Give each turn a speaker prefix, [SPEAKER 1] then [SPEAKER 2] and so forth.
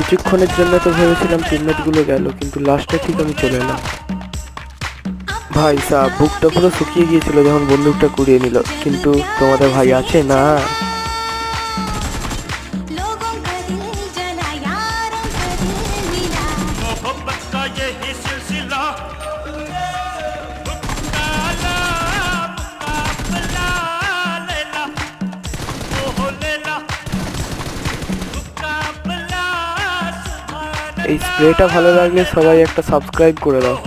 [SPEAKER 1] কিছুক্ষণের জন্য তো ভেবেছিলাম টিমমেটগুলো গেল, কিন্তু লাস্টে ঠিক আমি চলে এলাম। ভাই সাহেব, বুকটা পুরো শুকিয়ে গিয়েছিল যখন বন্দুকটা কুড়িয়ে নিল, কিন্তু তোমাদের ভাই আছে না। এই স্প্রেটা ভালো লাগলে সবাই একটা সাবস্ক্রাইব করে দাও।